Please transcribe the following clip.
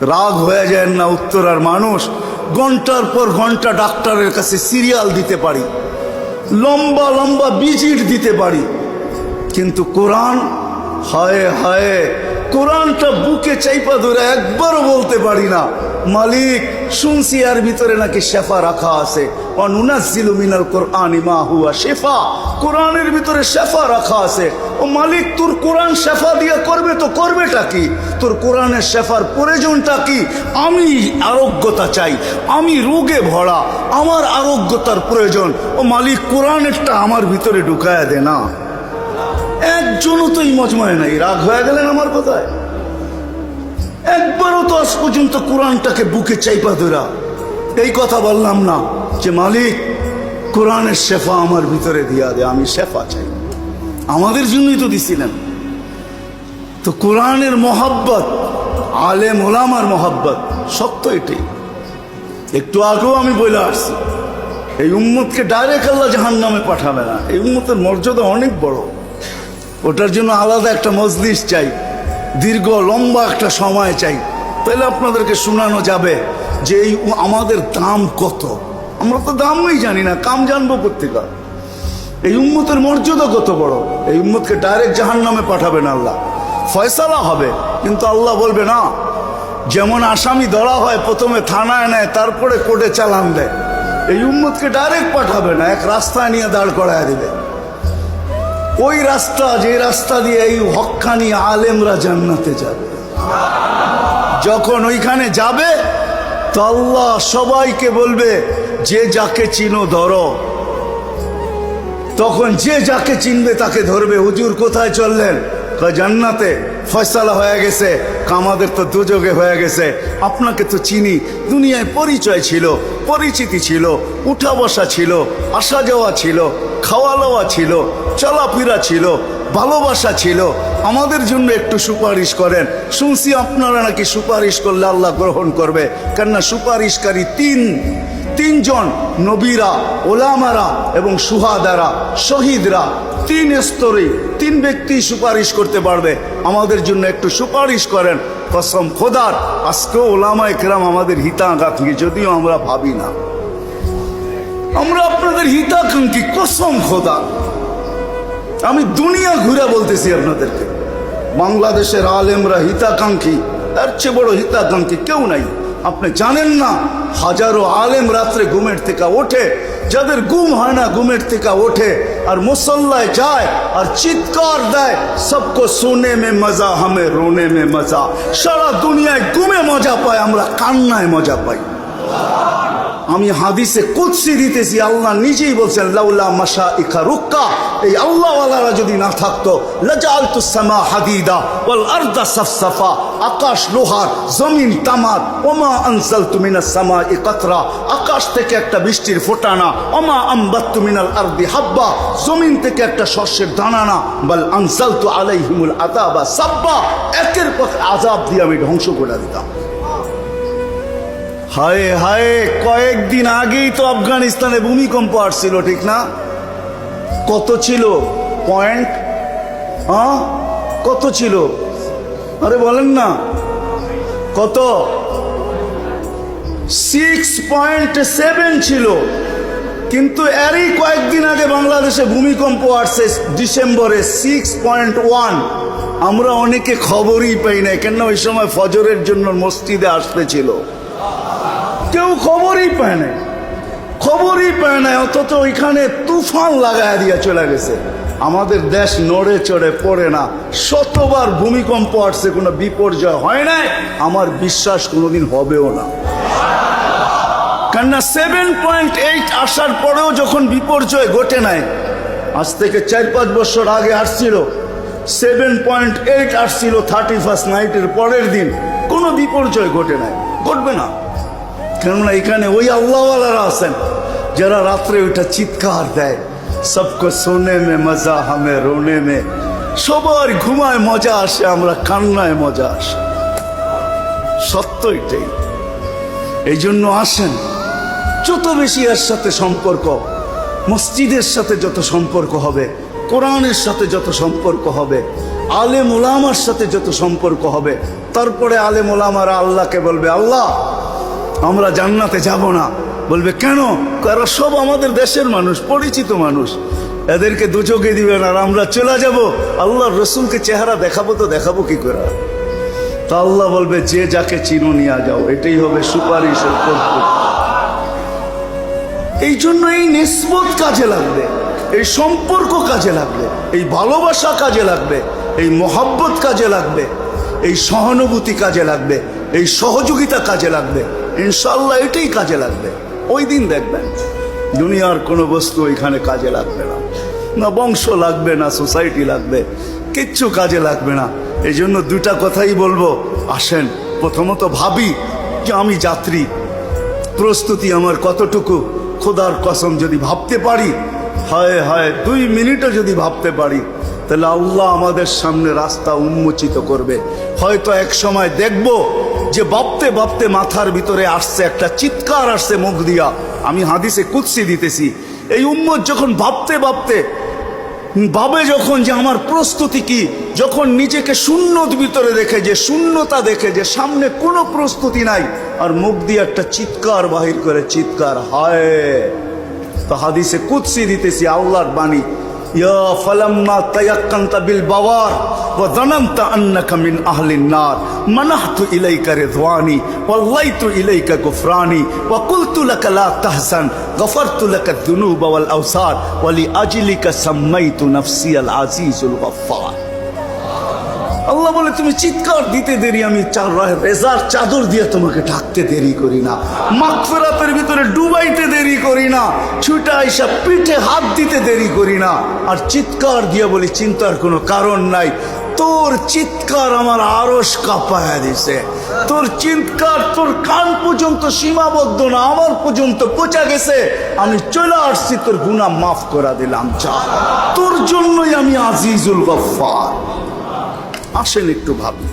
রাগ হয়ে যায় না উত্তরার মানুষ, ঘন্টার পর ঘন্টা ডাক্তারের কাছে সিরিয়াল দিতে পারি, লম্বা লম্বা ভিজিট দিতে পারি, কিন্তু কোরআন, হায় হায়, কোরআনটা বুকে চাইপা ধরে একবারও বলতে পারি না মালিক শুনছি এর ভিতরে নাকি শেফা রাখা আছে, ওয়ানুনাজ্জিলু মিনাল কুরআনি মা হুয়া শিফা, কোরআনের ভিতরে শেফা রাখা আছে। ও মালিক, তোর কোরআন শেফা দিয়ে করবে তো করবেটা কি? তোর কোরআনের শেফার প্রয়োজনটা কি? আমি আরোগ্যতা চাই, আমি রোগে ভরা, আমার আরোগ্যতার প্রয়োজন। ও মালিক, কোরআনেরটা আমার ভিতরে ঢুকায়া দে না। একজনও তো এই মজমায় নাই। রাগ হয়ে গেলেন আমার কথায়? একবারও তো আজ পর্যন্ত কোরআনটাকে বুকে চাইপা ধরা এই কথা বললাম না যে মালিক কোরআনের শেফা আমার ভিতরে দিয়া দে, আমি শেফা চাই। আমাদের জন্যই তো দিছিলেন। তো কোরআনের মহাব্বত, আলেম ওলামার মহাব্বত, সত্য এটাই। একটু আগেও আমি বলে আসছি, এই উম্মতকে ডাইরেক্ট আল্লাহ জাহান্নামে পাঠাবে না। এই উম্মতের মর্যাদা অনেক বড়, ওটার জন্য আলাদা একটা মজলিস চাই, দীর্ঘ লম্বা একটা সময় চাই। তাহলে আপনাদেরকে শোনানো যাবে যে এই আমাদের দাম কত। আমরা তো দামই জানি না, কাম জানবো কোত্থেকে? এই উম্মতের মর্যাদা কত বড়। এই উম্মতকে ডাইরেক্ট জাহান্নামে পাঠাবে না আল্লাহ, ফয়সালা হবে। কিন্তু আল্লাহ বলবে না, যেমন আসামি ধরা হয় প্রথমে থানায় নেয়, তারপরে কোর্টে চালান দেয়, এই উম্মতকে ডাইরেক্ট পাঠাবে না, এক রাস্তায় নিয়ে দাঁড় করায় দিবে। ওই রাস্তা, যে রাস্তা দিয়ে এই হক্কানি আলেমরা জান্নাতে যাবে। যখন ওইখানে যাবে তো আল্লাহ সবাইকে বলবে, যে যাকে চিনো ধরো। তখন যে যাকে চিনবে তাকে ধরবে। হুজুর কোথায় চললেন? জান্নাতে। ফয়সালা হয়ে গেছে। আমাদের তো দুযোগে হয়ে গেছে। আপনাকে তো চিনি, দুনিয়ায় পরিচয় ছিল, পরিচিতি ছিল, উঠা বসা ছিল, আসা যাওয়া ছিল, খাওয়া দাওয়া ছিল, চলাফেরা ছিল, ভালোবাসা ছিল। আমাদের জন্য একটু সুপারিশ করেন। শুনছি আপনারা নাকি সুপারিশ করলে আল্লাহ গ্রহণ করবে। কেননা সুপারিশকারী তিনজন, নবীরা, ওলামারা এবং সুহাদারা, শহীদরা, তিন স্তরে তিন ব্যক্তি সুপারিশ করতে পারবে। আমাদের জন্য একটু সুপারিশ করেন। কসম খোদার, আজকেও ওলামায়ে কেরাম আমাদের হিতাকাঙ্ক্ষী, যদিও আমরা ভাবি না। আমরা আপনাদের হিতাকাঙ্ক্ষী, কসম খোদা। আমি দুনিয়া ঘুরে বলতেছি আপনাদেরকে, বাংলাদেশের আলেমরা হিতাকাঙ্ক্ষী, তার চেয়ে বড় হিতাকাঙ্ক্ষী কেউ নাই। আপনি জানেন না, হাজারো আলেম রাত্রে ঘুমের থেকে ওঠে, যাদের ঘুম হয় না ঘুমের থেকে ওঠে আর মুসল্লায় যায় আর চিৎকার দেয়, সবকো সোনে মে মজা, হামে রোনে মে মজা। সারা দুনিয়ায় ঘুমে মজা পায়, আমরা কান্নায় মজা পাই। আমি হাদিসে কুদসি দিতেছি, আল্লাহ নিজেই বলছেন, লাউলা মাশাইখা রুক্কা, এই আল্লাহওয়ালারা যদি না থাকতো, লাজালতুস সামা হাদিদা ওয়াল আরদা সাফসাফা, আকাশ লোহার, জমিন তামার। ওমা আনজালতু মিনাস সামাই কাতরা, আকাশ থেকে একটা বৃষ্টির ফোঁটা না। ওমা আমবাততু মিনাল আরদি হাব্বা, জমিন থেকে একটা শস্যের দানা না। বাল আনজালতু আলাইহিমুল আযাবা সাব্বা, একের পর আযাব দিয়ে আমি ধ্বংস করে দিতাম। হায় হায়, কয়েকদিন আগেই তো আফগানিস্তানে ভূমিকম্প আসছিল, ঠিক না? কত ছিল পয়েন্ট? কত ছিল? আরে বলেন না কত? 6.7 ছিল। কিন্তু এরই কয়েকদিন আগে বাংলাদেশে ভূমিকম্প আসছে ডিসেম্বরে 6.1। আমরা অনেকে খবরই পাই না, কেন ওই সময় ফজরের জন্য মসজিদে আসতে ছিল। কেউ খবরই পায় না, খবরই পায় না। অথচ ওইখানে তুফান লাগায় দিয়ে চলে গেছে। আমাদের দেশ নড়ে চড়ে পড়ে না। শতবার ভূমিকম্প আসছে, কোনো বিপর্যয় হয় নাই। আমার বিশ্বাস কোনোদিন হবেও না। কেননা 7.8 আসার পরেও যখন বিপর্যয় ঘটে নাই, আজ থেকে 4-5 বছর আগে আসছিল 7.8 আসছিল 31st নাইটের পরের দিন, কোনো বিপর্যয় ঘটে নাই, ঘটবে না। কেননা এখানে ওই আল্লাহওয়ালারা আছেন যারা রাত্রে ওইটা চিৎকার দেয়, সবকো সোনে মে মজা, হামে রোনে মে। সবার ঘুমায় মজা আসে, আমরা কান্নায় মজা আসে। সত্য এটাই। এই জন্য আসেন, যত বেশি এর সাথে সম্পর্ক, মসজিদের সাথে যত সম্পর্ক হবে, কোরআনের সাথে যত সম্পর্ক হবে, আলেম ওলামার সাথে যত সম্পর্ক হবে, তারপরে আলেম ওলামারা আল্লাহকে বলবে, আল্লাহ আমরা জান্নাতে যাব না। বলবে কেন? কারণ সব আমাদের দেশের মানুষ, পরিচিত মানুষ, এদেরকে দুচোখে দিবেন আর আমরা চলে যাব। আল্লাহর রসুলকে চেহারা দেখাবো তো দেখাবো কি করে? তা আল্লাহ বলবে, যে যাকে চিনো নিয়ে যাও, এটাই হবে সুপারিশের কর্তব্য। এই জন্য এই নিসবত কাজে লাগবে, এই সম্পর্ক কাজে লাগবে, এই ভালোবাসা কাজে লাগবে, এই মহব্বত কাজে লাগবে, এই সহানুভূতি কাজে লাগবে, এই সহযোগিতা কাজে লাগবে। ইনশাআল্লাহ এটাই কাজে লাগবে। ওই দিন দেখবেন দুনিয়ার কোনো বস্তু ওইখানে কাজে লাগবে না, না বংশ লাগবে, না সোসাইটি লাগবে, কিচ্ছু কাজে লাগবে না। এই জন্য দুটা কথাই বলবো। আসেন প্রথমত ভাবি যে আমি যাত্রী, প্রস্তুতি আমার কতটুকু। খোদার কসম যদি ভাবতে পারি, হায় হায় 2 মিনিটও যদি ভাবতে পারি, তাহলে আল্লাহ আমাদের সামনে রাস্তা উন্মোচিত করবে। হয়তো এক সময় দেখব যে ভাবতে ভাবতে মাথার ভিতরে আসছে একটা চিৎকার, আসছে মুখ দিয়া। আমি হাদিসে কুদসি দিতেছি, এই উম্মত যখন ভাবতে ভাবতে ভাবে যখন যে আমার প্রস্তুতি কি, যখন নিজেকে শূন্যর ভিতরে দেখে, যে শূন্যতা দেখে, যে সামনে কোনো প্রস্তুতি নাই, আর মুখ দিয়ে একটা চিৎকার বাহির করে, চিৎকার হায়। তো হাদিসে কুদসি দিতেছি, আল্লাহর বাণী, ইয়া ফালাম্মা তায়াক্কানতা বিল বাওয়ার ওয়া যানানতা আন্নাকা মিন আহলিন নার মানাহতু ইলাইকা রিদওয়ানি ওয়াল্লাইতু ইলাইকা গুফরানি ওয়া কুলতু লাকা লা তাহজান গফারতু লাকা যুনুবা ওয়াল আওসার ওয়া লিআজলিকা সাম্মাইতু নাফসি আল আজিজুল গফফার। আল্লাহ বলে, তুমি চিৎকার দিতে দেরি, আমি রেজার চাদর দিয়ে তোমাকে ঢাকতে দেরি করি না, মাগফিরাতের ভিতরে ডুবাইতে দেরি করি না, ছুটা আইসা পিঠে হাত দিতে দেরি করি না। আর চিৎকার দিয়ে বলি, চিন্তার কোনো কারণ নাই, তোর চিৎকার আমার আরশ কাঁপায়া দিছে। তোর চিৎকার তোর কান পর্যন্ত সীমাবদ্ধ না, আমার পর্যন্ত পৌঁছা গেছে। আমি চলে আসছি, তোর গুনাহ মাফ করে দিলাম, যা, তোর জন্যই আমি আজিজুল গফফার। আসেন একটু ভাবি।